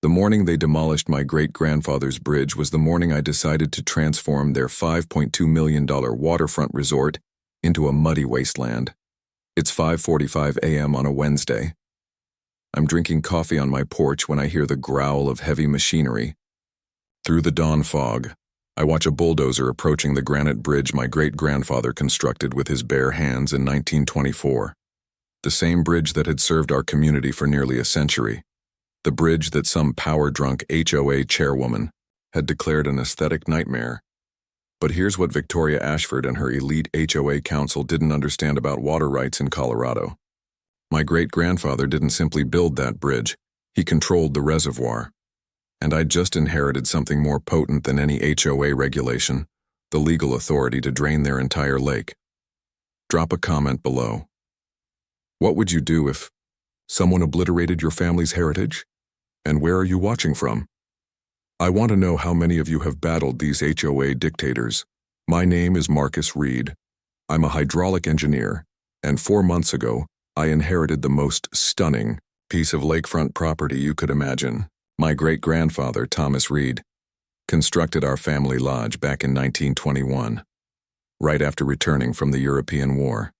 The morning they demolished my great-grandfather's bridge was the morning I decided to transform their $5.2 million waterfront resort into a muddy wasteland. It's 5:45 a.m. on a Wednesday. I'm drinking coffee on my porch when I hear the growl of heavy machinery. Through the dawn fog, I watch a bulldozer approaching the granite bridge my great-grandfather constructed with his bare hands in 1924. The same bridge that had served our community for nearly a century. The bridge that some power-drunk HOA chairwoman had declared an aesthetic nightmare. But here's what Victoria Ashford and her elite HOA council didn't understand about water rights in Colorado. My great-grandfather didn't simply build that bridge, he controlled the reservoir. And I'd just inherited something more potent than any HOA regulation, the legal authority to drain their entire lake. Drop a comment below. What would you do if someone obliterated your family's heritage? And where are you watching from? I want to know how many of you have battled these HOA dictators. My name is Marcus Reed. I'm a hydraulic engineer, and 4 months ago, I inherited the most stunning piece of lakefront property you could imagine. My great-grandfather, Thomas Reed, constructed our family lodge back in 1921, right after returning from the European War.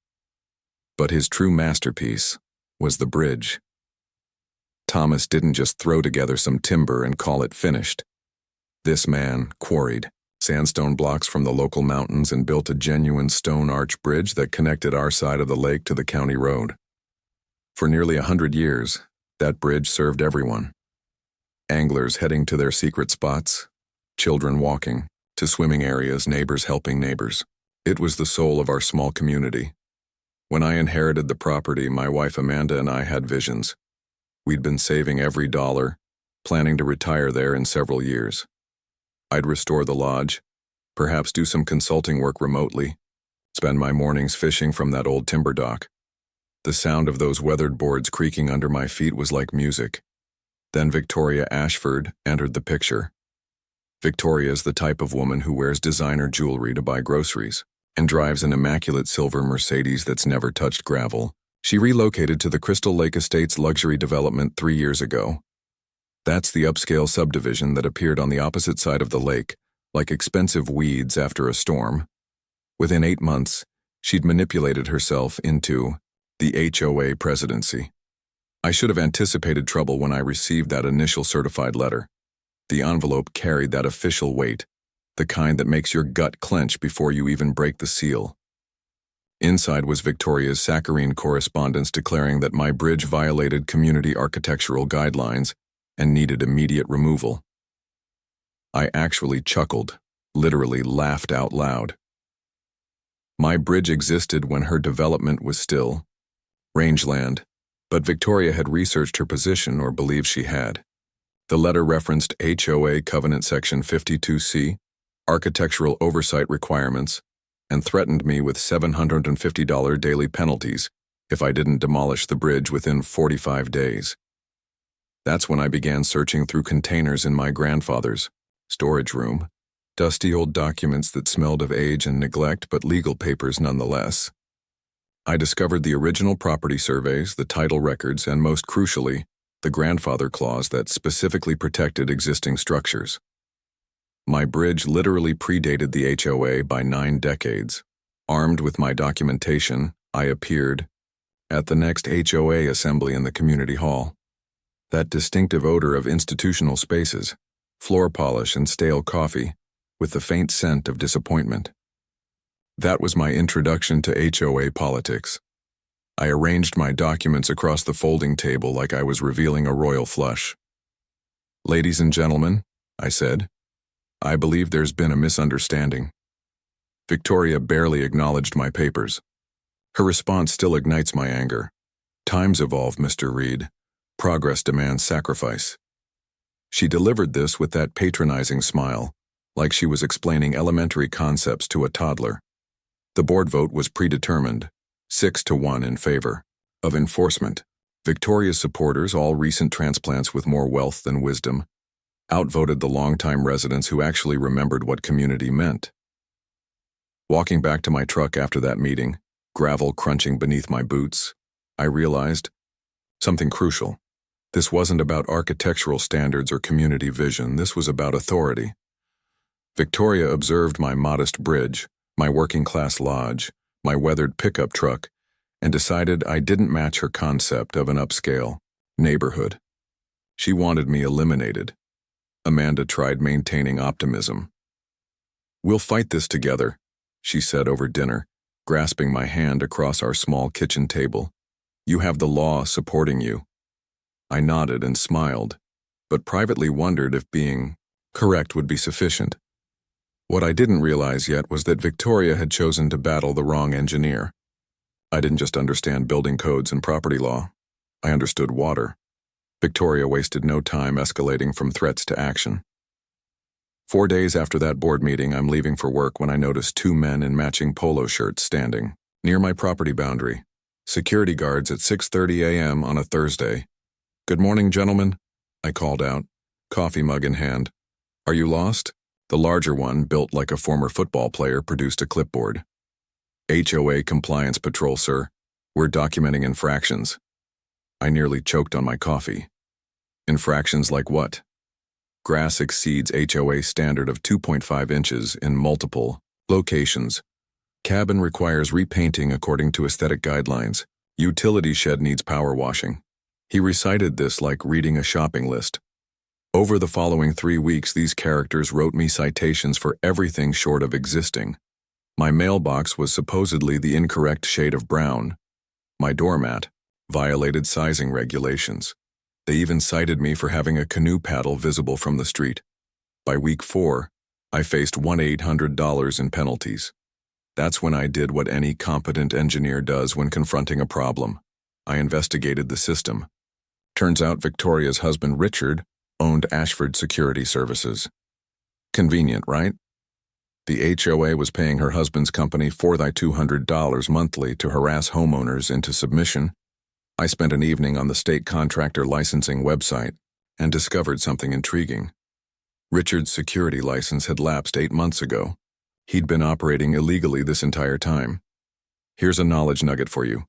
But his true masterpiece was the bridge. Thomas didn't just throw together some timber and call it finished. This man quarried sandstone blocks from the local mountains and built a genuine stone arch bridge that connected our side of the lake to the county road. For nearly 100 years, that bridge served everyone. Anglers heading to their secret spots, children walking to swimming areas, neighbors helping neighbors. It was the soul of our small community. When I inherited the property, my wife Amanda and I had visions. We'd been saving every dollar, planning to retire there in several years. I'd restore the lodge, perhaps do some consulting work remotely, spend my mornings fishing from that old timber dock. The sound of those weathered boards creaking under my feet was like music. Then Victoria Ashford entered the picture. Victoria is the type of woman who wears designer jewelry to buy groceries and drives an immaculate silver Mercedes that's never touched gravel. She relocated to the Crystal Lake Estates luxury development 3 years ago. That's the upscale subdivision that appeared on the opposite side of the lake, like expensive weeds after a storm. Within 8 months, she'd manipulated herself into the HOA presidency. I should have anticipated trouble when I received that initial certified letter. The envelope carried that official weight, the kind that makes your gut clench before you even break the seal. Inside was Victoria's saccharine correspondence declaring that my bridge violated community architectural guidelines and needed immediate removal. I actually chuckled, literally laughed out loud. My bridge existed when her development was still rangeland, but Victoria had researched her position or believed she had. The letter referenced HOA Covenant Section 52C, architectural oversight requirements, and threatened me with $750 daily penalties if I didn't demolish the bridge within 45 days. That's when I began searching through containers in my grandfather's storage room, dusty old documents that smelled of age and neglect, but legal papers nonetheless. I discovered the original property surveys, the title records, and most crucially, the grandfather clause that specifically protected existing structures. My bridge literally predated the HOA by 9 decades. Armed with my documentation, I appeared at the next HOA assembly in the community hall. That distinctive odor of institutional spaces, floor polish and stale coffee, with the faint scent of disappointment. That was my introduction to HOA politics. I arranged my documents across the folding table like I was revealing a royal flush. "Ladies and gentlemen," I said, "I believe there's been a misunderstanding." Victoria barely acknowledged my papers. Her response still ignites my anger. "Times evolve, Mr. Reed. Progress demands sacrifice." She delivered this with that patronizing smile, like she was explaining elementary concepts to a toddler. The board vote was predetermined, 6-1 in favor of enforcement. Victoria's supporters, all recent transplants with more wealth than wisdom, outvoted the longtime residents who actually remembered what community meant. Walking back to my truck after that meeting, gravel crunching beneath my boots, I realized something crucial. This wasn't about architectural standards or community vision, this was about authority. Victoria observed my modest bridge, my working-class lodge, my weathered pickup truck, and decided I didn't match her concept of an upscale neighborhood. She wanted me eliminated. Amanda tried maintaining optimism. "We'll fight this together," she said over dinner, grasping my hand across our small kitchen table. "You have the law supporting you." I nodded and smiled, but privately wondered if being correct would be sufficient. What I didn't realize yet was that Victoria had chosen to battle the wrong engineer. I didn't just understand building codes and property law. I understood water. Victoria wasted no time escalating from threats to action. 4 days after that board meeting, I'm leaving for work when I notice 2 men in matching polo shirts standing near my property boundary. Security guards at 6:30 a.m. on a Thursday. "Good morning, gentlemen," I called out, coffee mug in hand. "Are you lost?" The larger one, built like a former football player, produced a clipboard. "HOA Compliance Patrol, sir. We're documenting infractions." I nearly choked on my coffee. Infractions like what? Grass exceeds HOA standard of 2.5 inches in multiple locations. Cabin requires repainting according to aesthetic guidelines. Utility shed needs power washing. He recited this like reading a shopping list. Over the following 3 weeks, these characters wrote me citations for everything short of existing. My mailbox was supposedly the incorrect shade of brown. My doormat violated sizing regulations. They even cited me for having a canoe paddle visible from the street. By week 4, I faced $1,800 in penalties. That's when I did what any competent engineer does when confronting a problem. I investigated the system. Turns out Victoria's husband, Richard, owned Ashford Security Services. Convenient, right? The HOA was paying her husband's company $4,200 monthly to harass homeowners into submission. I spent an evening on the state contractor licensing website and discovered something intriguing. Richard's security license had lapsed 8 months ago. He'd been operating illegally this entire time. Here's a knowledge nugget for you.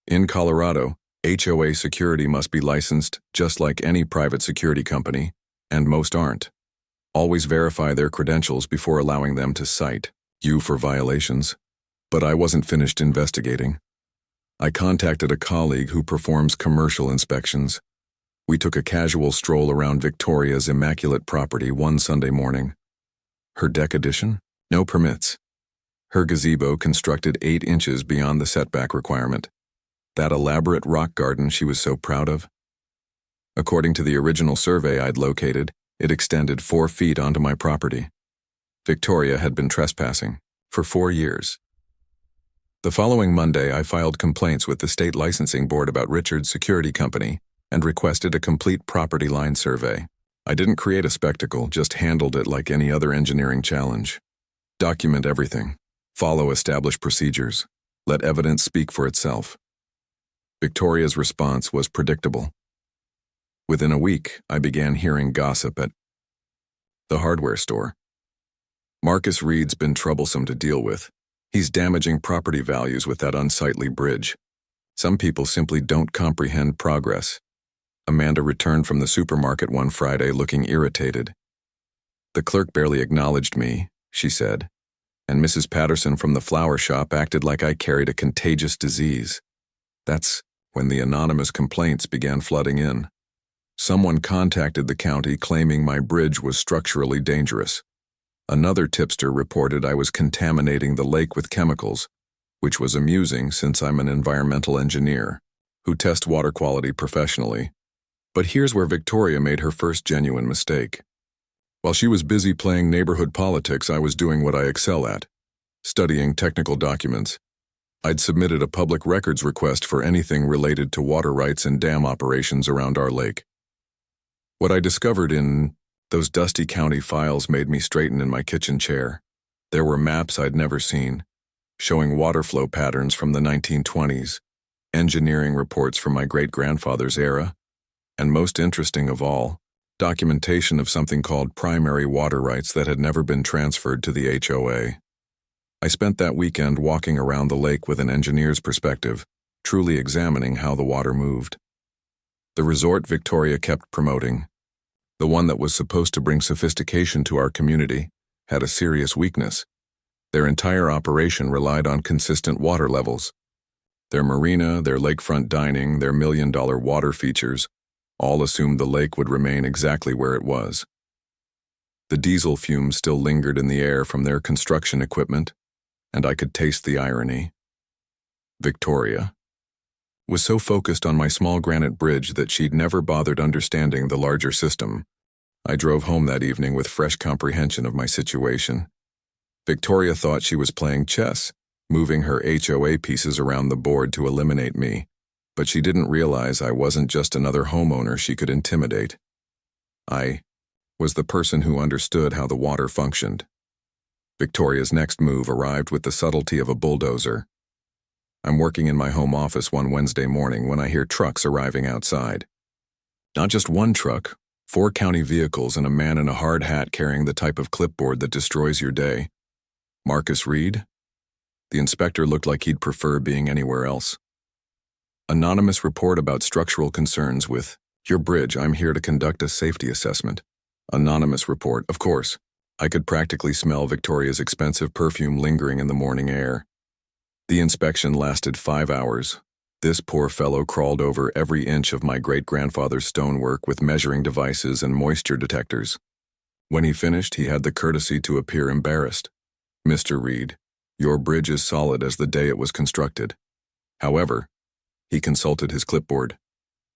In Colorado, HOA security must be licensed just like any private security company, and most aren't. Always verify their credentials before allowing them to cite you for violations. But I wasn't finished investigating. I contacted a colleague who performs commercial inspections. We took a casual stroll around Victoria's immaculate property one Sunday morning. Her deck addition? No permits. Her gazebo constructed 8 inches beyond the setback requirement. That elaborate rock garden she was so proud of? According to the original survey I'd located, it extended 4 feet onto my property. Victoria had been trespassing for 4 years. The following Monday, I filed complaints with the state licensing board about Richard's security company and requested a complete property line survey. I didn't create a spectacle, just handled it like any other engineering challenge. Document everything. Follow established procedures. Let evidence speak for itself. Victoria's response was predictable. Within a week, I began hearing gossip at the hardware store. "Marcus Reed's been troublesome to deal with. He's damaging property values with that unsightly bridge. Some people simply don't comprehend progress." Amanda returned from the supermarket one Friday looking irritated. "The clerk barely acknowledged me," she said, "and Mrs. Patterson from the flower shop acted like I carried a contagious disease." That's when the anonymous complaints began flooding in. Someone contacted the county claiming my bridge was structurally dangerous. Another tipster reported I was contaminating the lake with chemicals, which was amusing since I'm an environmental engineer who tests water quality professionally. But here's where Victoria made her first genuine mistake. While she was busy playing neighborhood politics, I was doing what I excel at, studying technical documents. I'd submitted a public records request for anything related to water rights and dam operations around our lake. What I discovered in those dusty county files made me straighten in my kitchen chair. There were maps I'd never seen, showing water flow patterns from the 1920s, engineering reports from my great-grandfather's era, and most interesting of all, documentation of something called primary water rights that had never been transferred to the HOA. I spent that weekend walking around the lake with an engineer's perspective, truly examining how the water moved. The resort Victoria kept promoting, the one that was supposed to bring sophistication to our community, had a serious weakness. Their entire operation relied on consistent water levels. Their marina, their lakefront dining, their million-dollar water features, all assumed the lake would remain exactly where it was. The diesel fumes still lingered in the air from their construction equipment, and I could taste the irony. Victoria was so focused on my small granite bridge that she'd never bothered understanding the larger system. I drove home that evening with fresh comprehension of my situation. Victoria thought she was playing chess, moving her HOA pieces around the board to eliminate me, but she didn't realize I wasn't just another homeowner she could intimidate. I was the person who understood how the water functioned. Victoria's next move arrived with the subtlety of a bulldozer. I'm working in my home office one Wednesday morning when I hear trucks arriving outside. Not just one truck, 4 county vehicles and a man in a hard hat carrying the type of clipboard that destroys your day. Marcus Reed? The inspector looked like he'd prefer being anywhere else. Anonymous report about structural concerns with, "Your bridge, I'm here to conduct a safety assessment." Anonymous report, of course. I could practically smell Victoria's expensive perfume lingering in the morning air. The inspection lasted 5 hours. This poor fellow crawled over every inch of my great-grandfather's stonework with measuring devices and moisture detectors. When he finished, he had the courtesy to appear embarrassed. "Mr. Reed, your bridge is solid as the day it was constructed. However," he consulted his clipboard,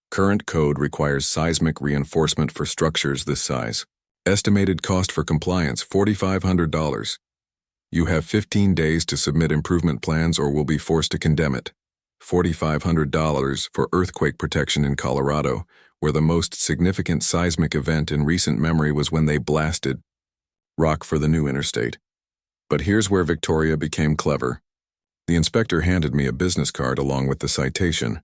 "current code requires seismic reinforcement for structures this size. Estimated cost for compliance, $4,500. You have 15 days to submit improvement plans or will be forced to condemn it. $4,500 for earthquake protection in Colorado, where the most significant seismic event in recent memory was when they blasted rock for the new interstate." But here's where Victoria became clever. The inspector handed me a business card along with the citation.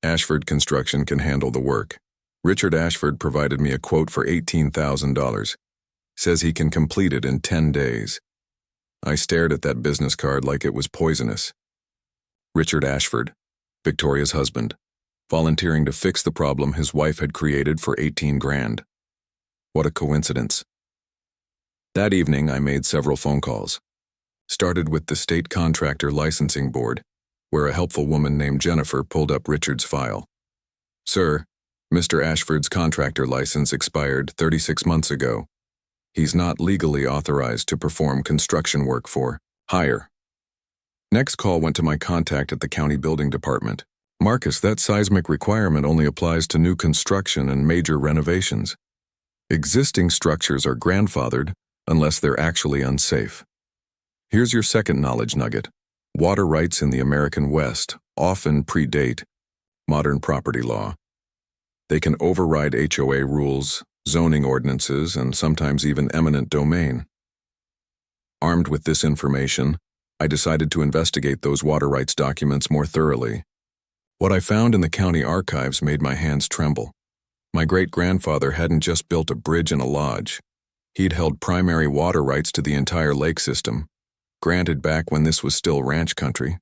"Ashford Construction can handle the work. Richard Ashford provided me a quote for $18,000. Says he can complete it in 10 days. I stared at that business card like it was poisonous. Richard Ashford, Victoria's husband, volunteering to fix the problem his wife had created for 18 grand. What a coincidence. That evening, I made several phone calls. Started with the State Contractor Licensing Board, where a helpful woman named Jennifer pulled up Richard's file. "Sir, Mr. Ashford's contractor license expired 36 months ago. He's not legally authorized to perform construction work for hire." Next call went to my contact at the county building department. "Marcus, that seismic requirement only applies to new construction and major renovations. Existing structures are grandfathered unless they're actually unsafe. Here's your second knowledge nugget. Water rights in the American West often predate modern property law. They can override HOA rules, zoning ordinances, and sometimes even eminent domain." Armed with this information, I decided to investigate those water rights documents more thoroughly. What I found in the county archives made my hands tremble. My great-grandfather hadn't just built a bridge and a lodge. He'd held primary water rights to the entire lake system, granted back when this was still ranch country.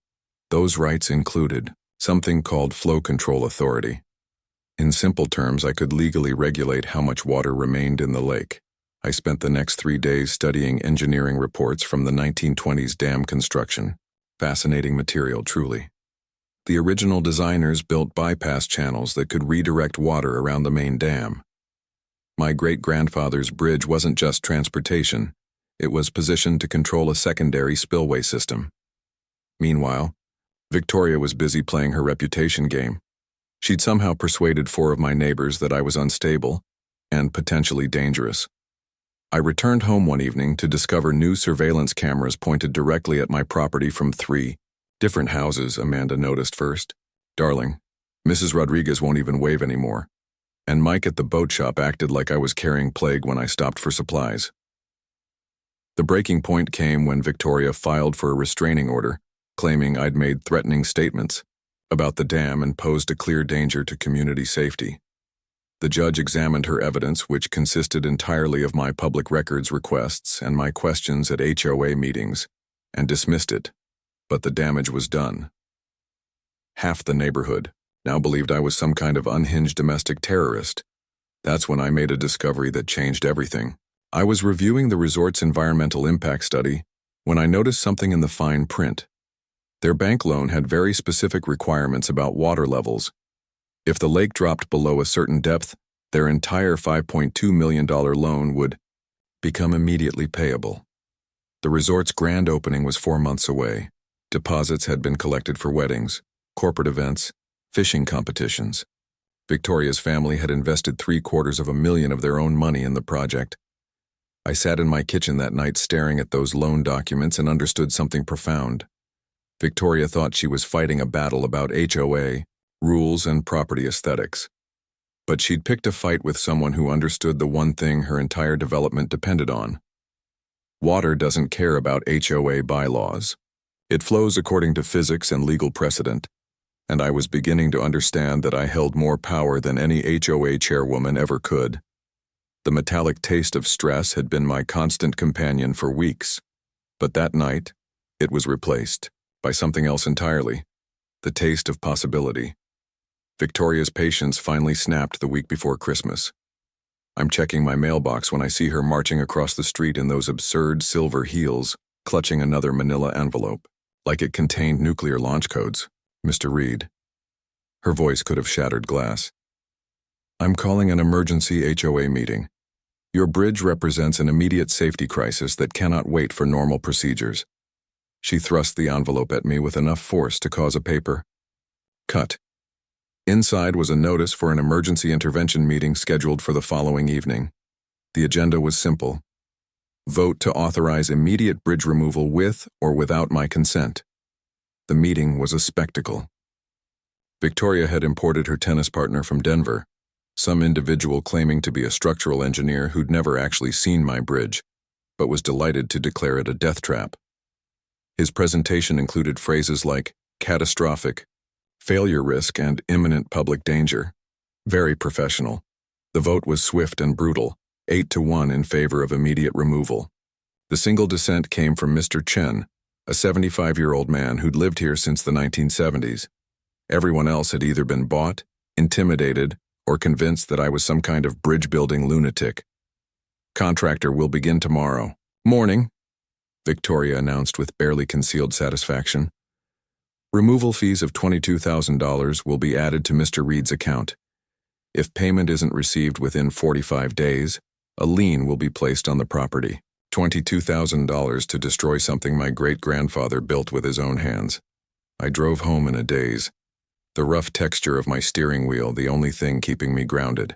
Those rights included something called flow control authority. In simple terms, I could legally regulate how much water remained in the lake. I spent the next 3 days studying engineering reports from the 1920s dam construction. Fascinating material, truly. The original designers built bypass channels that could redirect water around the main dam. My great-grandfather's bridge wasn't just transportation. It was positioned to control a secondary spillway system. Meanwhile, Victoria was busy playing her reputation game. She'd somehow persuaded 4 of my neighbors that I was unstable and potentially dangerous. I returned home one evening to discover new surveillance cameras pointed directly at my property from 3 different houses. Amanda noticed first. "Darling, Mrs. Rodriguez won't even wave anymore." And Mike at the boat shop acted like I was carrying plague when I stopped for supplies. The breaking point came when Victoria filed for a restraining order, claiming I'd made threatening statements about the dam and posed a clear danger to community safety. The judge examined her evidence, which consisted entirely of my public records requests and my questions at HOA meetings, and dismissed it. But the damage was done. Half the neighborhood, now believed I was some kind of unhinged domestic terrorist. That's when I made a discovery that changed everything. I was reviewing the resort's environmental impact study when I noticed something in the fine print. Their bank loan had very specific requirements about water levels. If the lake dropped below a certain depth, their entire $5.2 million loan would become immediately payable. The resort's grand opening was 4 months away. Deposits had been collected for weddings, corporate events, fishing competitions. Victoria's family had invested $750,000 of their own money in the project. I sat in my kitchen that night staring at those loan documents and understood something profound. Victoria thought she was fighting a battle about HOA, rules, and property aesthetics. But she'd picked a fight with someone who understood the one thing her entire development depended on. Water doesn't care about HOA bylaws. It flows according to physics and legal precedent, and I was beginning to understand that I held more power than any HOA chairwoman ever could. The metallic taste of stress had been my constant companion for weeks, but that night, it was replaced by something else entirely, the taste of possibility. Victoria's patience finally snapped the week before Christmas. I'm checking my mailbox when I see her marching across the street in those absurd silver heels, clutching another manila envelope, like it contained nuclear launch codes. Mr. Reed. Her voice could have shattered glass. I'm calling an emergency HOA meeting. Your bridge represents an immediate safety crisis that cannot wait for normal procedures. She thrust the envelope at me with enough force to cause a paper cut. Inside was a notice for an emergency intervention meeting scheduled for the following evening. The agenda was simple. Vote to authorize immediate bridge removal with or without my consent. The meeting was a spectacle. Victoria had imported her tennis partner from Denver, some individual claiming to be a structural engineer who'd never actually seen my bridge, but was delighted to declare it a death trap. His presentation included phrases like catastrophic, failure risk, and imminent public danger. Very professional. The vote was swift and brutal, 8-1 in favor of immediate removal. The single dissent came from Mr. Chen, a 75-year-old man who'd lived here since the 1970s. Everyone else had either been bought, intimidated, or convinced that I was some kind of bridge-building lunatic. Contractor will begin tomorrow. Morning, Victoria announced with barely concealed satisfaction. Removal fees of $22,000 will be added to Mr. Reed's account. If payment isn't received within 45 days, a lien will be placed on the property. $22,000 to destroy something my great-grandfather built with his own hands. I drove home in a daze, the rough texture of my steering wheel the only thing keeping me grounded.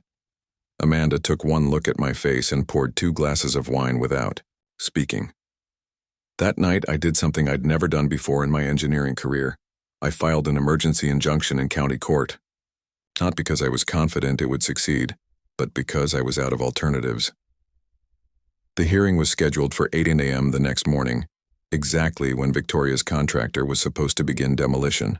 Amanda took one look at my face and poured 2 glasses of wine without speaking. That night, I did something I'd never done before in my engineering career. I filed an emergency injunction in county court. Not because I was confident it would succeed, but because I was out of alternatives. The hearing was scheduled for 8 a.m. the next morning, exactly when Victoria's contractor was supposed to begin demolition.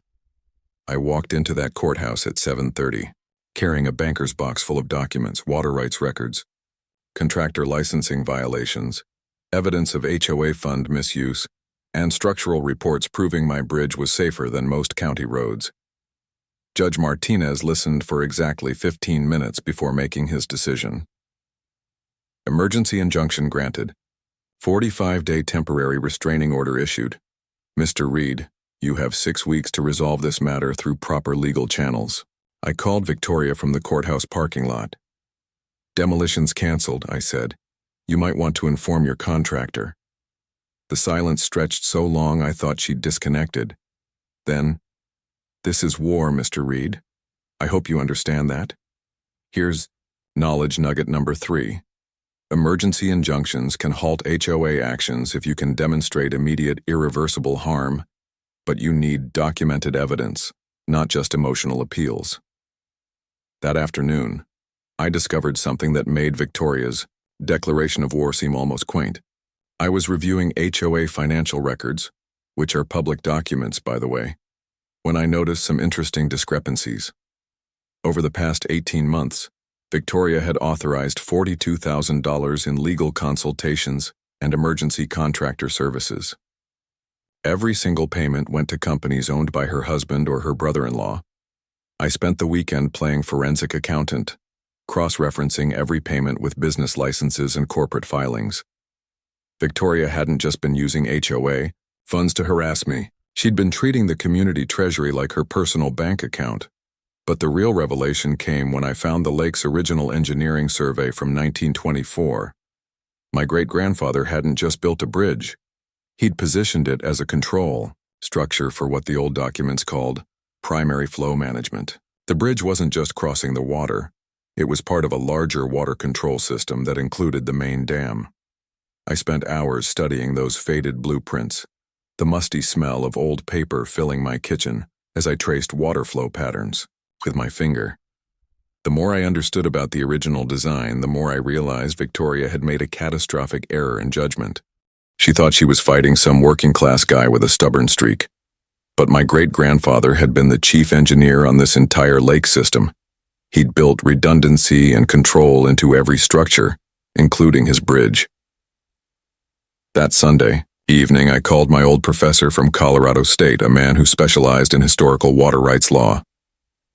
I walked into that courthouse at 7:30, carrying a banker's box full of documents, water rights records, contractor licensing violations, evidence of HOA fund misuse, and structural reports proving my bridge was safer than most county roads. Judge Martinez listened for exactly 15 minutes before making his decision. Emergency injunction granted. 45-day temporary restraining order issued. Mr. Reed, you have 6 weeks to resolve this matter through proper legal channels. I called Victoria from the courthouse parking lot. Demolition's canceled, I said. You might want to inform your contractor. The silence stretched so long I thought she'd disconnected. Then, this is war, Mr. Reed. I hope you understand that. Here's knowledge nugget number 3. Emergency injunctions can halt HOA actions if you can demonstrate immediate irreversible harm, but you need documented evidence, not just emotional appeals. That afternoon, I discovered something that made Victoria's declaration of war seem almost quaint. I was reviewing HOA financial records, which are public documents, by the way, when I noticed some interesting discrepancies. Over the past 18 months, Victoria had authorized $42,000 in legal consultations and emergency contractor services. Every single payment went to companies owned by her husband or her brother-in-law. I spent the weekend playing forensic accountant, cross-referencing every payment with business licenses and corporate filings. Victoria hadn't just been using HOA funds to harass me. She'd been treating the community treasury like her personal bank account. But the real revelation came when I found the lake's original engineering survey from 1924. My great-grandfather hadn't just built a bridge. He'd positioned it as a control structure for what the old documents called primary flow management. The bridge wasn't just crossing the water. It was part of a larger water control system that included the main dam. I spent hours studying those faded blueprints, the musty smell of old paper filling my kitchen as I traced water flow patterns with my finger. The more I understood about the original design, the more I realized Victoria had made a catastrophic error in judgment. She thought she was fighting some working-class guy with a stubborn streak. But my great-grandfather had been the chief engineer on this entire lake system. He'd built redundancy and control into every structure, including his bridge. That Sunday evening, I called my old professor from Colorado State, a man who specialized in historical water rights law.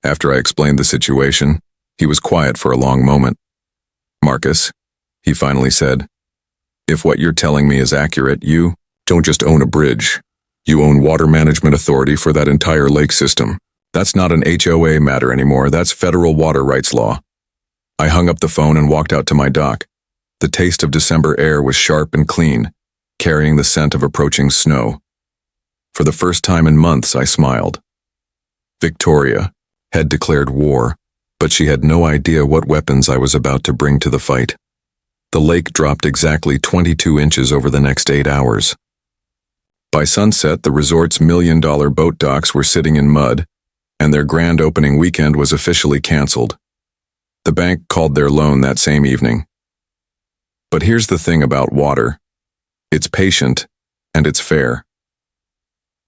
After I explained the situation, he was quiet for a long moment. "Marcus," he finally said, "if what you're telling me is accurate, you don't just own a bridge. You own water management authority for that entire lake system. That's not an HOA matter anymore, that's federal water rights law." I hung up the phone and walked out to my dock. The taste of December air was sharp and clean, carrying the scent of approaching snow. For the first time in months, I smiled. Victoria had declared war, but she had no idea what weapons I was about to bring to the fight. The lake dropped exactly 22 inches over the next 8 hours. By sunset, the resort's million-dollar boat docks were sitting in mud, and their grand opening weekend was officially canceled. The bank called their loan that same evening. But here's the thing about water. It's patient, and it's fair.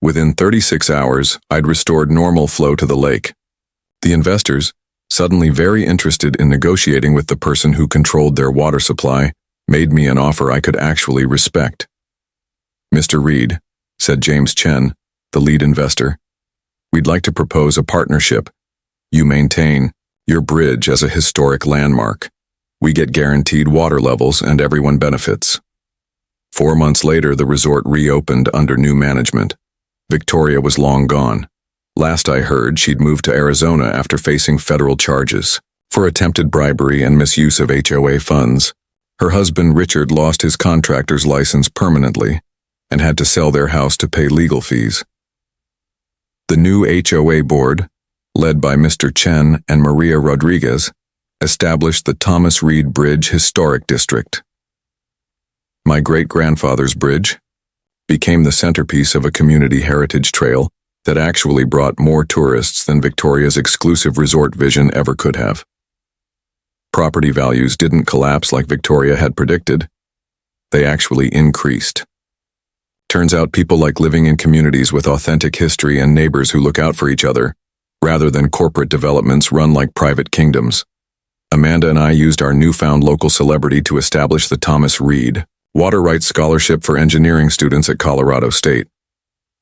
Within 36 hours, I'd restored normal flow to the lake. The investors, suddenly very interested in negotiating with the person who controlled their water supply, made me an offer I could actually respect. "Mr. Reed," said James Chen, the lead investor, "we'd like to propose a partnership. You maintain your bridge as a historic landmark. We get guaranteed water levels and everyone benefits." 4 months later, the resort reopened under new management. Victoria was long gone. Last I heard, she'd moved to Arizona after facing federal charges for attempted bribery and misuse of HOA funds. Her husband, Richard, lost his contractor's license permanently and had to sell their house to pay legal fees. The new HOA board, led by Mr. Chen and Maria Rodriguez, established the Thomas Reed Bridge Historic District. My great-grandfather's bridge became the centerpiece of a community heritage trail that actually brought more tourists than Victoria's exclusive resort vision ever could have. Property values didn't collapse like Victoria had predicted. They actually increased. Turns out people like living in communities with authentic history and neighbors who look out for each other, rather than corporate developments run like private kingdoms. Amanda and I used our newfound local celebrity to establish the Thomas Reed Water Rights Scholarship for engineering students at Colorado State.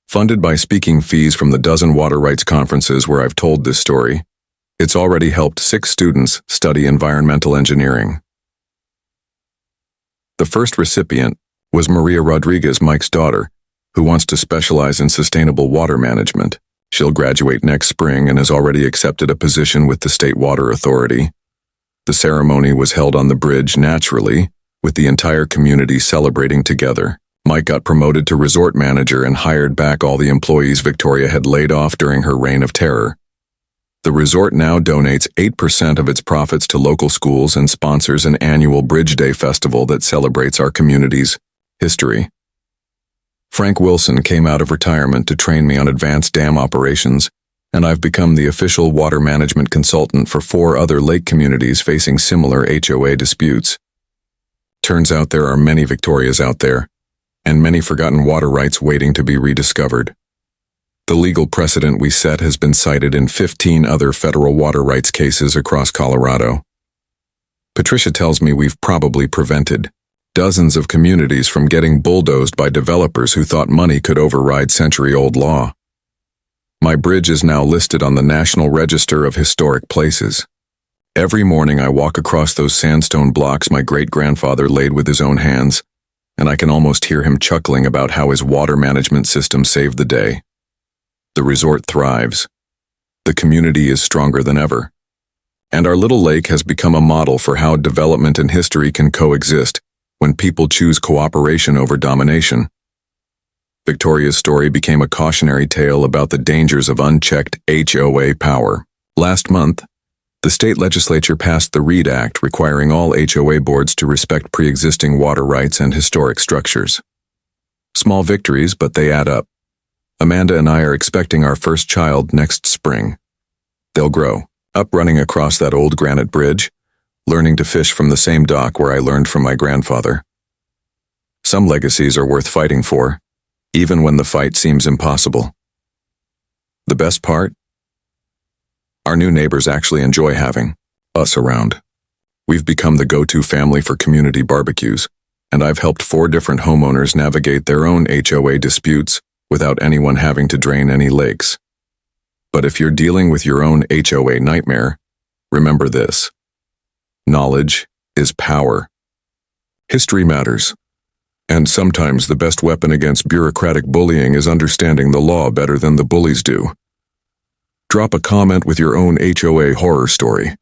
Funded by speaking fees from the dozen water rights conferences where I've told this story, it's already helped 6 students study environmental engineering. The first recipient was Maria Rodriguez, Mike's daughter, who wants to specialize in sustainable water management. She'll graduate next spring and has already accepted a position with the State Water Authority. The ceremony was held on the bridge naturally, with the entire community celebrating together. Mike got promoted to resort manager and hired back all the employees Victoria had laid off during her reign of terror. The resort now donates 8% of its profits to local schools and sponsors an annual Bridge Day festival that celebrates our community's history. Frank Wilson came out of retirement to train me on advanced dam operations, and I've become the official water management consultant for 4 other lake communities facing similar HOA disputes. Turns out there are many Victorias out there, and many forgotten water rights waiting to be rediscovered. The legal precedent we set has been cited in 15 other federal water rights cases across Colorado. Patricia tells me we've probably prevented dozens of communities from getting bulldozed by developers who thought money could override century-old law. My bridge is now listed on the National Register of Historic Places. Every morning I walk across those sandstone blocks my great-grandfather laid with his own hands, and I can almost hear him chuckling about how his water management system saved the day. The resort thrives. The community is stronger than ever. And our little lake has become a model for how development and history can coexist when people choose cooperation over domination. Victoria's story became a cautionary tale about the dangers of unchecked HOA power. Last month, the state legislature passed the READ Act requiring all HOA boards to respect pre-existing water rights and historic structures. Small victories, but they add up. Amanda and I are expecting our first child next spring. They'll grow up running across that old granite bridge, learning to fish from the same dock where I learned from my grandfather. Some legacies are worth fighting for, even when the fight seems impossible. The best part? Our new neighbors actually enjoy having us around. We've become the go-to family for community barbecues, and I've helped 4 different homeowners navigate their own HOA disputes without anyone having to drain any lakes. But if you're dealing with your own HOA nightmare, remember this. Knowledge is power. History matters. And sometimes the best weapon against bureaucratic bullying is understanding the law better than the bullies do. Drop a comment with your own HOA horror story.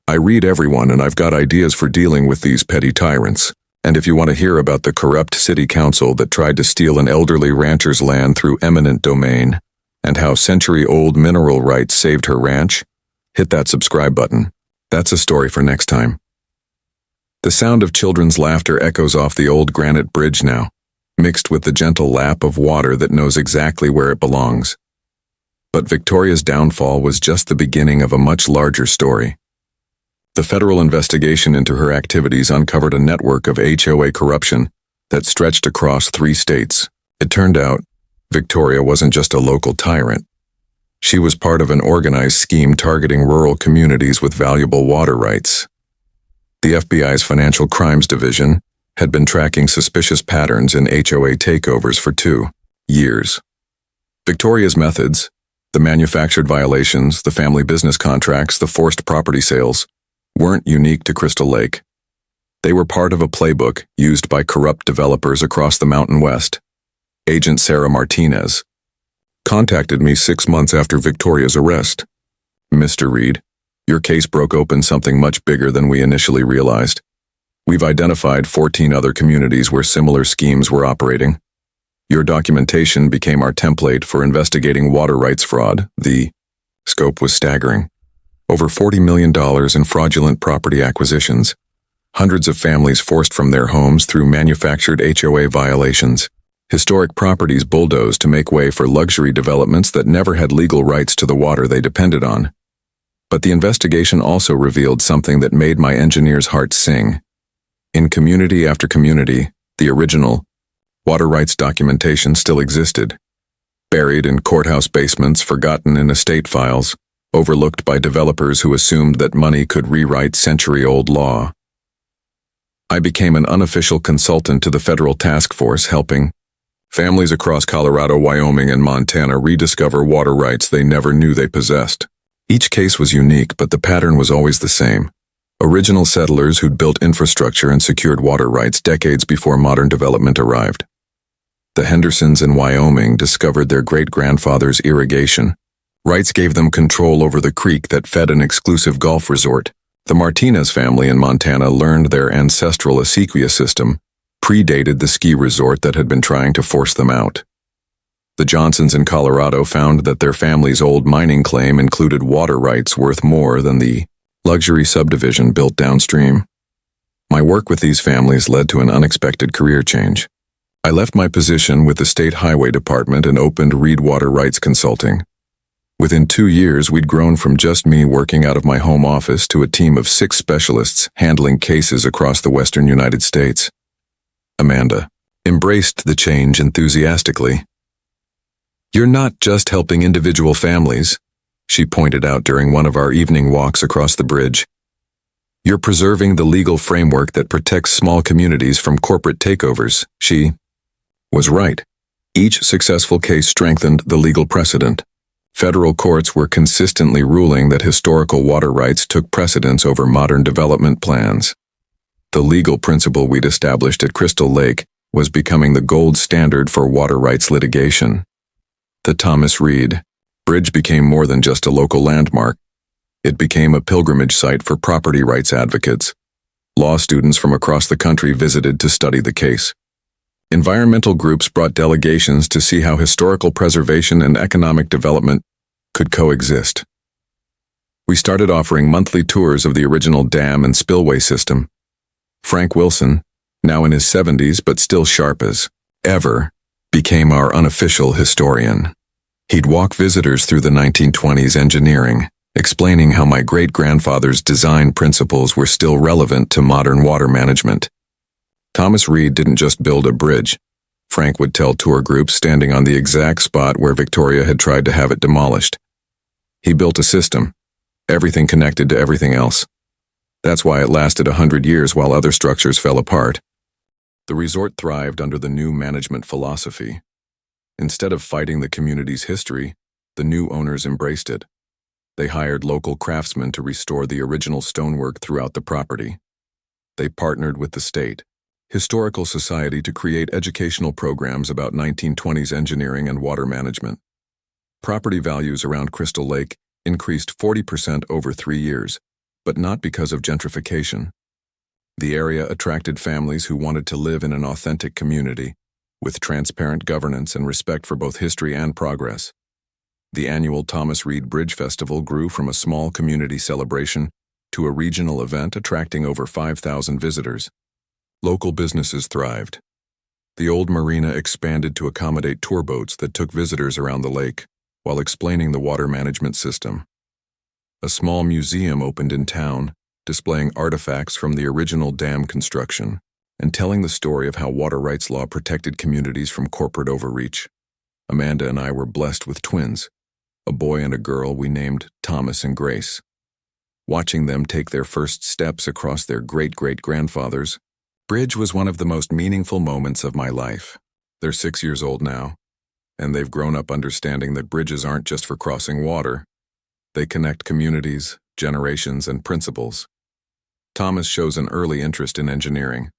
I read everyone and I've got ideas for dealing with these petty tyrants. And if you want to hear about the corrupt city council that tried to steal an elderly rancher's land through eminent domain, and how century-old mineral rights saved her ranch, hit that subscribe button. That's a story for next time. The sound of children's laughter echoes off the old granite bridge now, mixed with the gentle lap of water that knows exactly where it belongs. But Victoria's downfall was just the beginning of a much larger story. The federal investigation into her activities uncovered a network of HOA corruption that stretched across 3 states. It turned out, Victoria wasn't just a local tyrant. She was part of an organized scheme targeting rural communities with valuable water rights. The FBI's Financial Crimes Division had been tracking suspicious patterns in HOA takeovers for 2 years. Victoria's methods, the manufactured violations, the family business contracts, the forced property sales, weren't unique to Crystal Lake. They were part of a playbook used by corrupt developers across the Mountain West. Agent Sarah Martinez contacted me 6 months after Victoria's arrest. Mr. Reed, your case broke open something much bigger than we initially realized. We've identified 14 other communities where similar schemes were operating. Your documentation became our template for investigating water rights fraud. The scope was staggering. Over $40 million in fraudulent property acquisitions. Hundreds of families forced from their homes through manufactured HOA violations. Historic properties bulldozed to make way for luxury developments that never had legal rights to the water they depended on. But the investigation also revealed something that made my engineer's heart sing. In community after community, the original water rights documentation still existed. Buried in courthouse basements, forgotten in estate files, overlooked by developers who assumed that money could rewrite century-old law. I became an unofficial consultant to the federal task force helping families across Colorado, Wyoming, and Montana rediscover water rights they never knew they possessed. Each case was unique, but the pattern was always the same. Original settlers who'd built infrastructure and secured water rights decades before modern development arrived. The Hendersons in Wyoming discovered their great-grandfather's irrigation. Rights gave them control over the creek that fed an exclusive golf resort. The Martinez family in Montana learned their ancestral acequia system predated the ski resort that had been trying to force them out. The Johnsons in Colorado found that their family's old mining claim included water rights worth more than the luxury subdivision built downstream. My work with these families led to an unexpected career change. I left my position with the State Highway Department and opened Reed Water Rights Consulting. Within 2 years, we'd grown from just me working out of my home office to a team of 6 specialists handling cases across the western United States. Amanda embraced the change enthusiastically. "You're not just helping individual families," she pointed out during one of our evening walks across the bridge. "You're preserving the legal framework that protects small communities from corporate takeovers." She was right. Each successful case strengthened the legal precedent. Federal courts were consistently ruling that historical water rights took precedence over modern development plans. The legal principle we'd established at Crystal Lake was becoming the gold standard for water rights litigation. The Thomas Reed Bridge became more than just a local landmark. It became a pilgrimage site for property rights advocates. Law students from across the country visited to study the case. Environmental groups brought delegations to see how historical preservation and economic development could coexist. We started offering monthly tours of the original dam and spillway system. Frank Wilson, now in his 70s but still sharp as ever, became our unofficial historian. He'd walk visitors through the 1920s engineering, explaining how my great-grandfather's design principles were still relevant to modern water management. Thomas Reed didn't just build a bridge. Frank would tell tour groups standing on the exact spot where Victoria had tried to have it demolished. He built a system, everything connected to everything else. That's why it lasted 100 years while other structures fell apart. The resort thrived under the new management philosophy. Instead of fighting the community's history, the new owners embraced it. They hired local craftsmen to restore the original stonework throughout the property. They partnered with the state, Historical Society to create educational programs about 1920s engineering and water management. Property values around Crystal Lake increased 40% over 3 years, but not because of gentrification. The area attracted families who wanted to live in an authentic community, with transparent governance and respect for both history and progress. The annual Thomas Reed Bridge Festival grew from a small community celebration to a regional event attracting over 5,000 visitors. Local businesses thrived. The old marina expanded to accommodate tour boats that took visitors around the lake, while explaining the water management system. A small museum opened in town, displaying artifacts from the original dam construction and telling the story of how water rights law protected communities from corporate overreach. Amanda and I were blessed with twins, a boy and a girl we named Thomas and Grace. Watching them take their first steps across their great-great-grandfathers, bridge was one of the most meaningful moments of my life. They're 6 years old now, and they've grown up understanding that bridges aren't just for crossing water. They connect communities, generations, and principles. Thomas shows an early interest in engineering,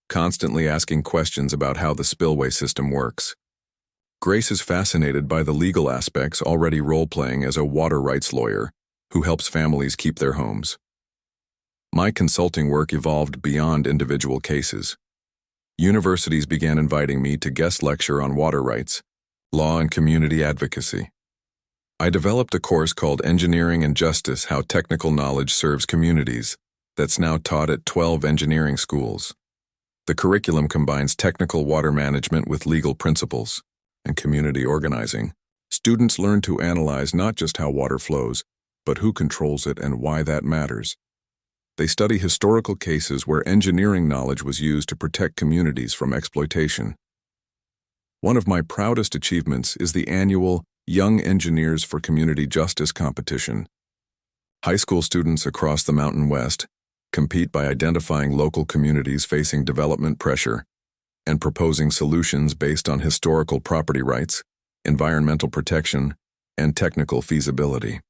constantly asking questions about how the spillway system works. Grace is fascinated by the legal aspects, already role-playing as a water rights lawyer who helps families keep their homes. My consulting work evolved beyond individual cases. Universities began inviting me to guest lecture on water rights, law, and community advocacy. I developed a course called Engineering and Justice: How Technical Knowledge Serves Communities that's now taught at 12 engineering schools. The curriculum combines technical water management with legal principles and community organizing. Students learn to analyze not just how water flows, but who controls it and why that matters. They study historical cases where engineering knowledge was used to protect communities from exploitation. One of my proudest achievements is the annual Young Engineers for Community Justice competition. High school students across the Mountain West compete by identifying local communities facing development pressure and proposing solutions based on historical property rights, environmental protection, and technical feasibility.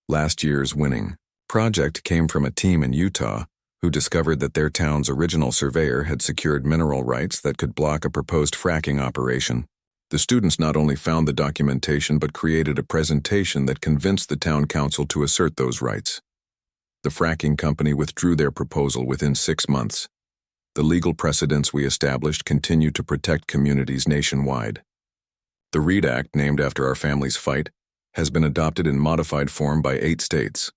Last year's winning project came from a team in Utah who discovered that their town's original surveyor had secured mineral rights that could block a proposed fracking operation. The students not only found the documentation but created a presentation that convinced the town council to assert those rights. The fracking company withdrew their proposal within 6 months. The legal precedents we established continue to protect communities nationwide. The READ Act, named after our family's fight, has been adopted in modified form by 8 states.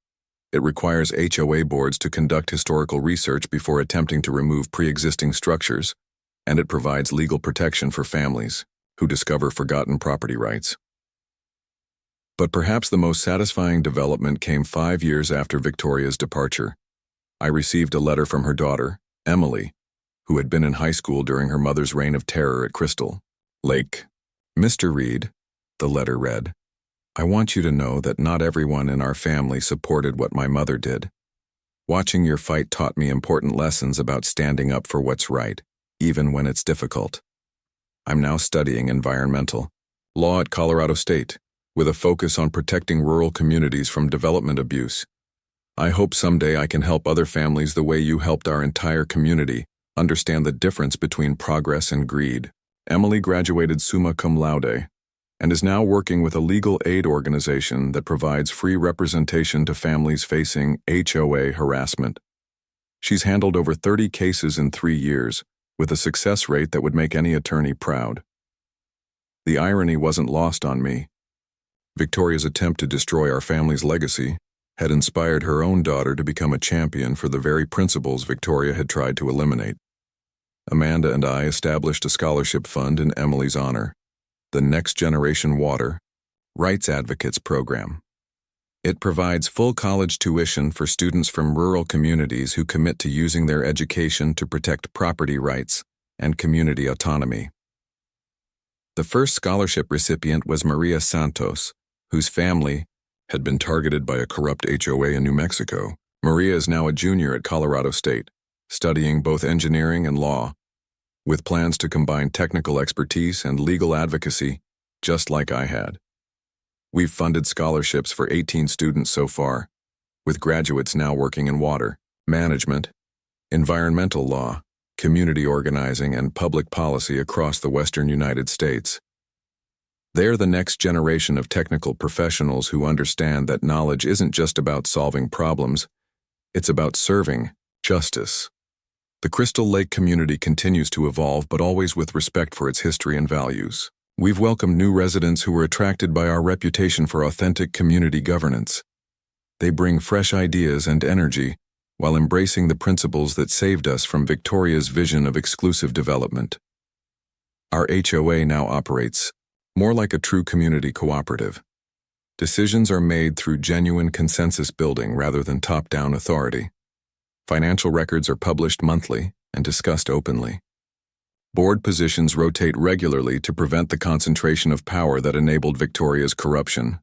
It requires HOA boards to conduct historical research before attempting to remove pre-existing structures, and it provides legal protection for families who discover forgotten property rights. But perhaps the most satisfying development came 5 years after Victoria's departure. I received a letter from her daughter, Emily, who had been in high school during her mother's reign of terror at Crystal Lake. Mr. Reed, the letter read, I want you to know that not everyone in our family supported what my mother did. Watching your fight taught me important lessons about standing up for what's right, even when it's difficult. I'm now studying environmental law at Colorado State, with a focus on protecting rural communities from development abuse. I hope someday I can help other families the way you helped our entire community understand the difference between progress and greed. Emily graduated summa cum laude and is now working with a legal aid organization that provides free representation to families facing HOA harassment. She's handled over 30 cases in 3 years, with a success rate that would make any attorney proud. The irony wasn't lost on me. Victoria's attempt to destroy our family's legacy had inspired her own daughter to become a champion for the very principles Victoria had tried to eliminate. Amanda and I established a scholarship fund in Emily's honor, the Next Generation Water Rights Advocates Program. It provides full college tuition for students from rural communities who commit to using their education to protect property rights and community autonomy. The first scholarship recipient was Maria Santos, whose family had been targeted by a corrupt HOA in New Mexico. Maria is now a junior at Colorado State, studying both engineering and law, with plans to combine technical expertise and legal advocacy, just like I had. We've funded scholarships for 18 students so far, with graduates now working in water, management, environmental law, community organizing, and public policy across the western United States. They're the next generation of technical professionals who understand that knowledge isn't just about solving problems, it's about serving justice. The Crystal Lake community continues to evolve, but always with respect for its history and values. We've welcomed new residents who were attracted by our reputation for authentic community governance. They bring fresh ideas and energy while embracing the principles that saved us from Victoria's vision of exclusive development. Our HOA now operates more like a true community cooperative. Decisions are made through genuine consensus building rather than top-down authority. Financial records are published monthly and discussed openly. Board positions rotate regularly to prevent the concentration of power that enabled Victoria's corruption.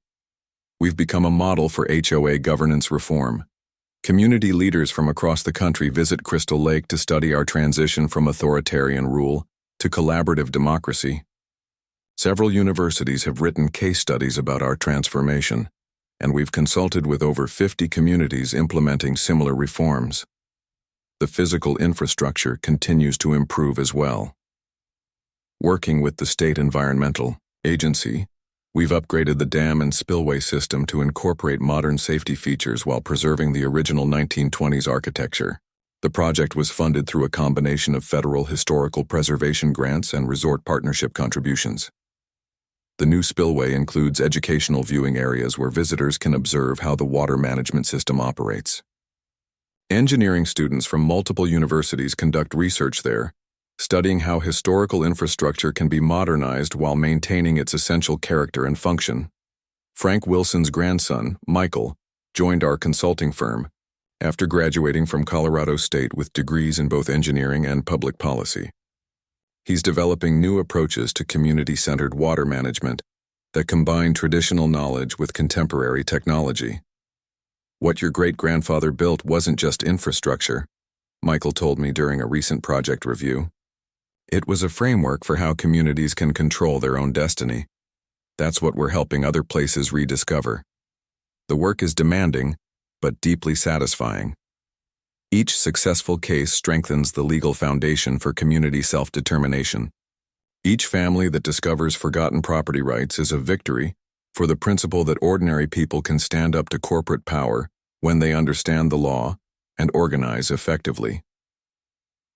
We've become a model for HOA governance reform. Community leaders from across the country visit Crystal Lake to study our transition from authoritarian rule to collaborative democracy. Several universities have written case studies about our transformation, and we've consulted with over 50 communities implementing similar reforms. The physical infrastructure continues to improve as well. Working with the State Environmental Agency, we've upgraded the dam and spillway system to incorporate modern safety features while preserving the original 1920s architecture. The project was funded through a combination of federal historical preservation grants and resort partnership contributions. The new spillway includes educational viewing areas where visitors can observe how the water management system operates. Engineering students from multiple universities conduct research there, studying how historical infrastructure can be modernized while maintaining its essential character and function. Frank Wilson's grandson, Michael, joined our consulting firm after graduating from Colorado State with degrees in both engineering and public policy. He's developing new approaches to community-centered water management that combine traditional knowledge with contemporary technology. What your great-grandfather built wasn't just infrastructure, Michael told me during a recent project review. It was a framework for how communities can control their own destiny. That's what we're helping other places rediscover. The work is demanding, but deeply satisfying. Each successful case strengthens the legal foundation for community self-determination. Each family that discovers forgotten property rights is a victory for the principle that ordinary people can stand up to corporate power when they understand the law and organize effectively.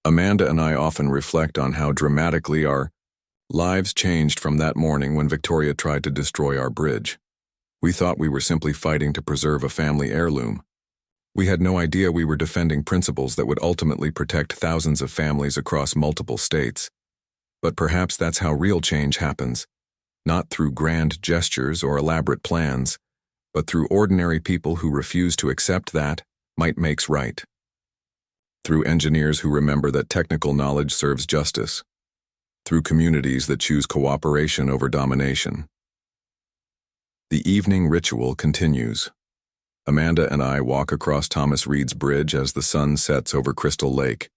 Amanda and I often reflect on how dramatically our lives changed from that morning when Victoria tried to destroy our bridge. We thought we were simply fighting to preserve a family heirloom. We had no idea we were defending principles that would ultimately protect thousands of families across multiple states. But perhaps that's how real change happens, not through grand gestures or elaborate plans, but through ordinary people who refuse to accept that might makes right. Through engineers who remember that technical knowledge serves justice. Through communities that choose cooperation over domination. The evening ritual continues. Amanda and I walk across Thomas Reed's Bridge as the sun sets over Crystal Lake,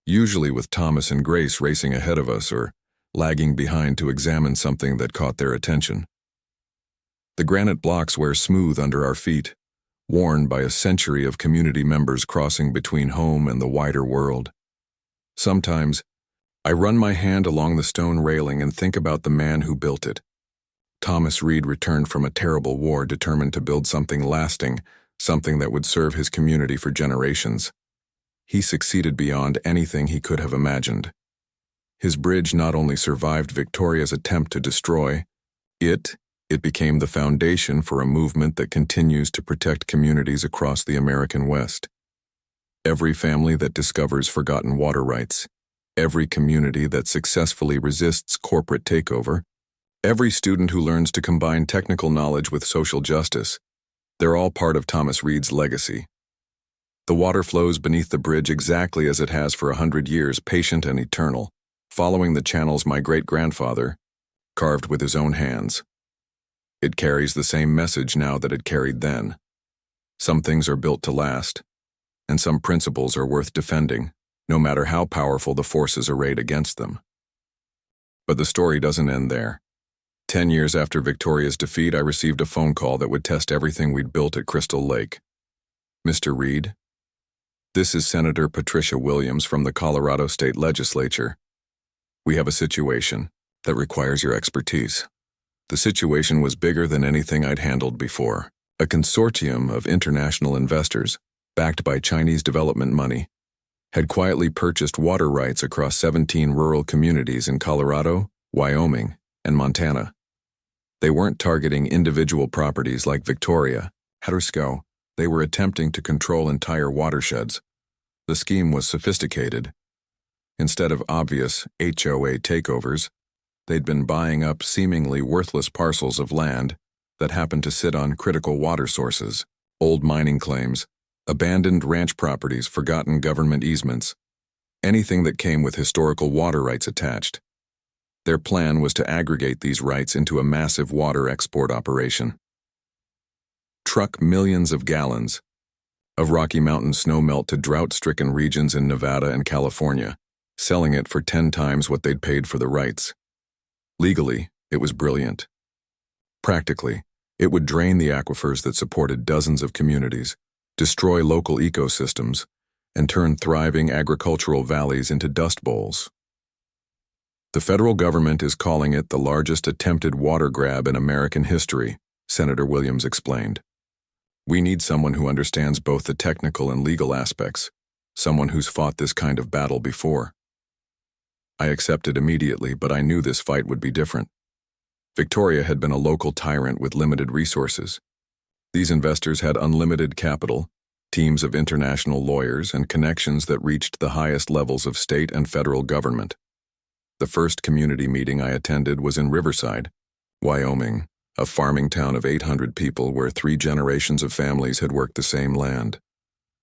usually with Thomas and Grace racing ahead of us or lagging behind to examine something that caught their attention. The granite blocks wear smooth under our feet, worn by a century of community members crossing between home and the wider world. Sometimes, I run my hand along the stone railing and think about the man who built it. Thomas Reed returned from a terrible war determined to build something lasting, something that would serve his community for generations. He succeeded beyond anything he could have imagined. His bridge not only survived Victoria's attempt to destroy it, it became the foundation for a movement that continues to protect communities across the American West. Every family that discovers forgotten water rights, every community that successfully resists corporate takeover, every student who learns to combine technical knowledge with social justice, they're all part of Thomas Reed's legacy. The water flows beneath the bridge exactly as it has for 100 years, patient and eternal, following the channels my great-grandfather carved with his own hands. It carries the same message now that it carried then. Some things are built to last, and some principles are worth defending, no matter how powerful the forces arrayed against them. But the story doesn't end there. 10 years after Victoria's defeat, I received a phone call that would test everything we'd built at Crystal Lake. "Mr. Reed, this is Senator Patricia Williams from the Colorado State Legislature. We have a situation that requires your expertise." The situation was bigger than anything I'd handled before. A consortium of international investors, backed by Chinese development money, had quietly purchased water rights across 17 rural communities in Colorado, Wyoming, and Montana. They weren't targeting individual properties like Victoria, Haddiscoe. They were attempting to control entire watersheds. The scheme was sophisticated. Instead of obvious HOA takeovers, they'd been buying up seemingly worthless parcels of land that happened to sit on critical water sources, old mining claims, abandoned ranch properties, forgotten government easements, anything that came with historical water rights attached. Their plan was to aggregate these rights into a massive water export operation. Truck millions of gallons of Rocky Mountain snowmelt to drought-stricken regions in Nevada and California, selling it for 10 times what they'd paid for the rights. Legally, it was brilliant. Practically, it would drain the aquifers that supported dozens of communities, destroy local ecosystems, and turn thriving agricultural valleys into dust bowls. The federal government is calling it the largest attempted water grab in American history, Senator Williams explained. We need someone who understands both the technical and legal aspects, someone who's fought this kind of battle before. I accepted immediately, but I knew this fight would be different. Victoria had been a local tyrant with limited resources. These investors had unlimited capital, teams of international lawyers, and connections that reached the highest levels of state and federal government. The first community meeting I attended was in Riverside, Wyoming, a farming town of 800 people where 3 generations of families had worked the same land.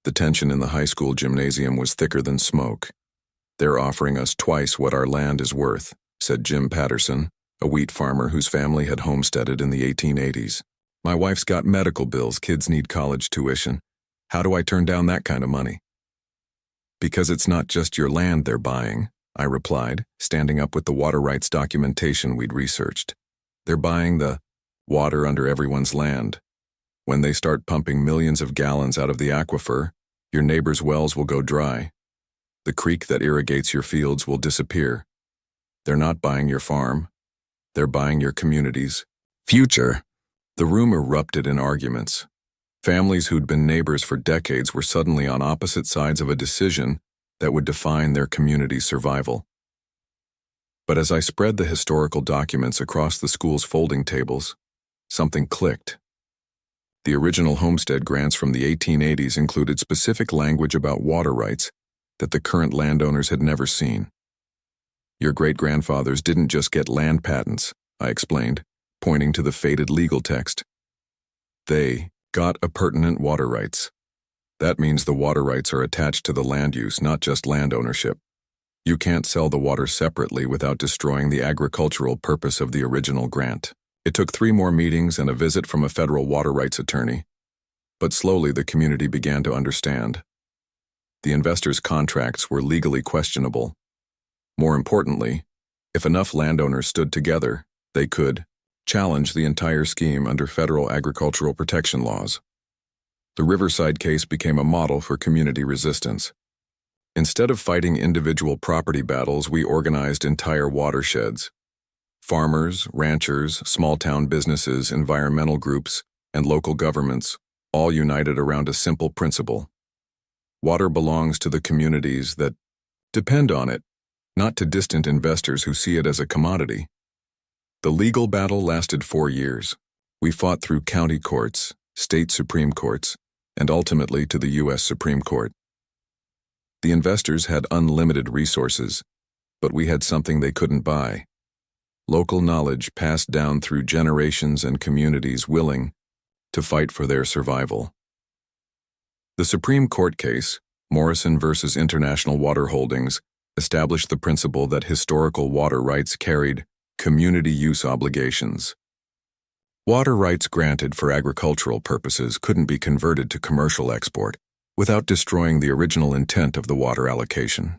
The tension in the high school gymnasium was thicker than smoke. "They're offering us twice what our land is worth," said Jim Patterson, a wheat farmer whose family had homesteaded in the 1880s. "My wife's got medical bills, kids need college tuition. How do I turn down that kind of money?" "Because it's not just your land they're buying," I replied, standing up with the water rights documentation we'd researched. "They're buying the water under everyone's land. When they start pumping millions of gallons out of the aquifer, your neighbor's wells will go dry. The creek that irrigates your fields will disappear. They're not buying your farm. They're buying your community's future." The room erupted in arguments. Families who'd been neighbors for decades were suddenly on opposite sides of a decision that would define their community's survival. But as I spread the historical documents across the school's folding tables, something clicked. The original homestead grants from the 1880s included specific language about water rights that the current landowners had never seen. "Your great-grandfathers didn't just get land patents," I explained, pointing to the faded legal text. "They got appurtenant water rights. That means the water rights are attached to the land use, not just land ownership. You can't sell the water separately without destroying the agricultural purpose of the original grant." It took 3 more meetings and a visit from a federal water rights attorney. But slowly the community began to understand. The investors' contracts were legally questionable. More importantly, if enough landowners stood together, they could challenged the entire scheme under federal agricultural protection laws. The Riverside case became a model for community resistance. Instead of fighting individual property battles, we organized entire watersheds. Farmers, ranchers, small-town businesses, environmental groups, and local governments all united around a simple principle. Water belongs to the communities that depend on it, not to distant investors who see it as a commodity. The legal battle lasted 4 years. We fought through county courts, state Supreme Courts, and ultimately to the U.S. Supreme Court. The investors had unlimited resources, but we had something they couldn't buy. Local knowledge passed down through generations and communities willing to fight for their survival. The Supreme Court case, Morrison versus International Water Holdings, established the principle that historical water rights carried community use obligations. Water rights granted for agricultural purposes couldn't be converted to commercial export without destroying the original intent of the water allocation.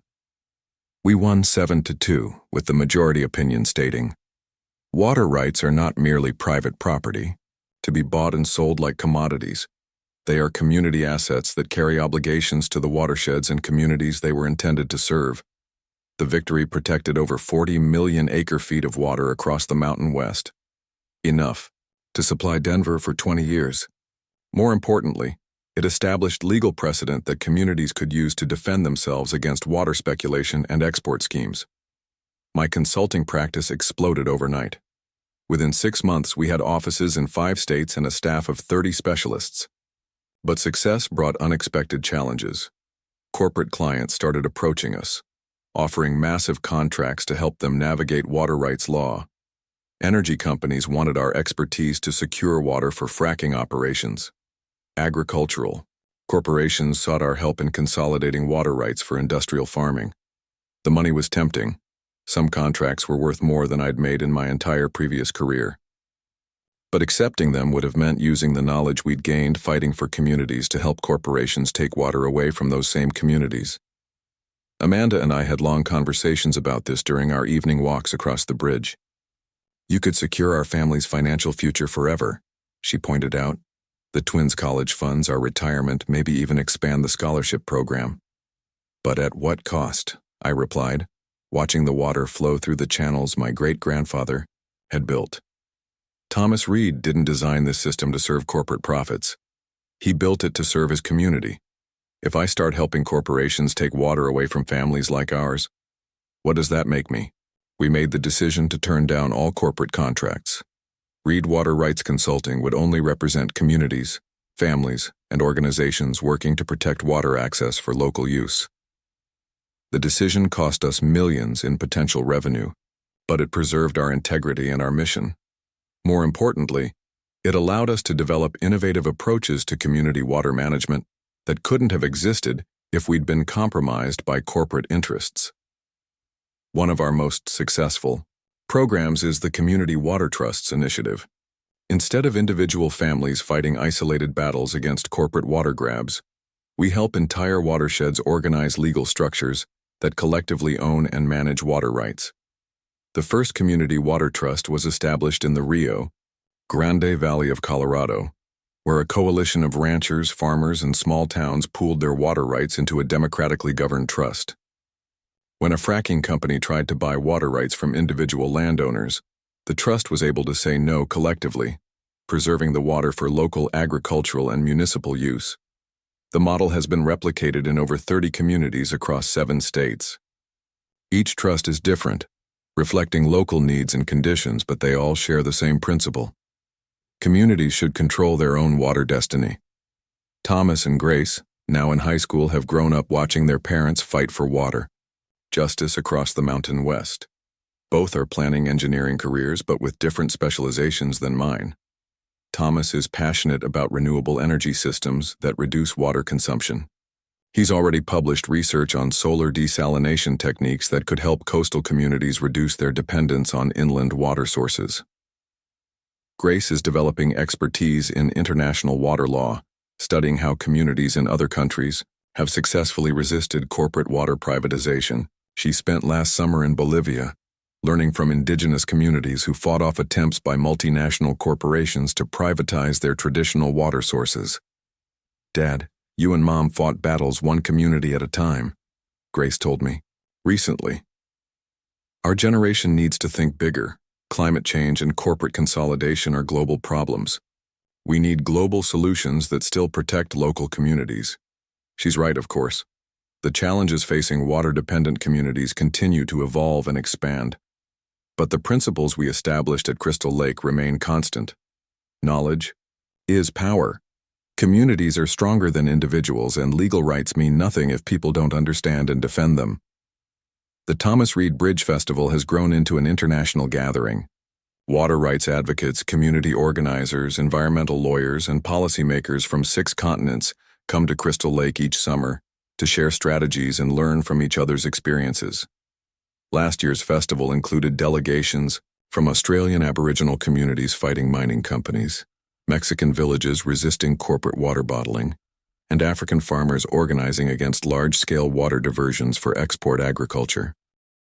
We won 7-2, with the majority opinion stating, "Water rights are not merely private property, to be bought and sold like commodities. They are community assets that carry obligations to the watersheds and communities they were intended to serve." The victory protected over 40 million acre-feet of water across the Mountain West. Enough to supply Denver for 20 years. More importantly, it established legal precedent that communities could use to defend themselves against water speculation and export schemes. My consulting practice exploded overnight. Within 6 months, we had offices in 5 states and a staff of 30 specialists. But success brought unexpected challenges. Corporate clients started approaching us, offering massive contracts to help them navigate water rights law. Energy companies wanted our expertise to secure water for fracking operations. Agricultural corporations sought our help in consolidating water rights for industrial farming. The money was tempting. Some contracts were worth more than I'd made in my entire previous career. But accepting them would have meant using the knowledge we'd gained fighting for communities to help corporations take water away from those same communities. Amanda and I had long conversations about this during our evening walks across the bridge. "You could secure our family's financial future forever," she pointed out. "The twins' college funds, our retirement, maybe even expand the scholarship program." "But at what cost?" I replied, watching the water flow through the channels my great-grandfather had built. Thomas Reed didn't design this system to serve corporate profits. He built it to serve his community. If I start helping corporations take water away from families like ours, what does that make me? We made the decision to turn down all corporate contracts. Reed Water Rights Consulting would only represent communities, families, and organizations working to protect water access for local use. The decision cost us millions in potential revenue, but it preserved our integrity and our mission. More importantly, it allowed us to develop innovative approaches to community water management that couldn't have existed if we'd been compromised by corporate interests. One of our most successful programs is the Community Water Trusts Initiative. Instead of individual families fighting isolated battles against corporate water grabs, we help entire watersheds organize legal structures that collectively own and manage water rights. The first community water trust was established in the Rio Grande Valley of Colorado, where a coalition of ranchers, farmers, and small towns pooled their water rights into a democratically governed trust. When a fracking company tried to buy water rights from individual landowners, the trust was able to say no collectively, preserving the water for local agricultural and municipal use. The model has been replicated in over 30 communities across 7 states. Each trust is different, reflecting local needs and conditions, but they all share the same principle. Communities should control their own water destiny. Thomas and Grace, now in high school, have grown up watching their parents fight for water justice across the Mountain West. Both are planning engineering careers, but with different specializations than mine. Thomas is passionate about renewable energy systems that reduce water consumption. He's already published research on solar desalination techniques that could help coastal communities reduce their dependence on inland water sources. Grace is developing expertise in international water law, studying how communities in other countries have successfully resisted corporate water privatization. She spent last summer in Bolivia, learning from indigenous communities who fought off attempts by multinational corporations to privatize their traditional water sources. Dad, you and Mom fought battles one community at a time, Grace told me recently. Our generation needs to think bigger. Climate change and corporate consolidation are global problems. We need global solutions that still protect local communities. She's right, of course. The challenges facing water-dependent communities continue to evolve and expand. But the principles we established at Crystal Lake remain constant. Knowledge is power. Communities are stronger than individuals, and legal rights mean nothing if people don't understand and defend them. The Thomas Reed Bridge Festival has grown into an international gathering. Water rights advocates, community organizers, environmental lawyers, and policymakers from 6 continents come to Crystal Lake each summer to share strategies and learn from each other's experiences. Last year's festival included delegations from Australian Aboriginal communities fighting mining companies, Mexican villages resisting corporate water bottling, and African farmers organizing against large-scale water diversions for export agriculture.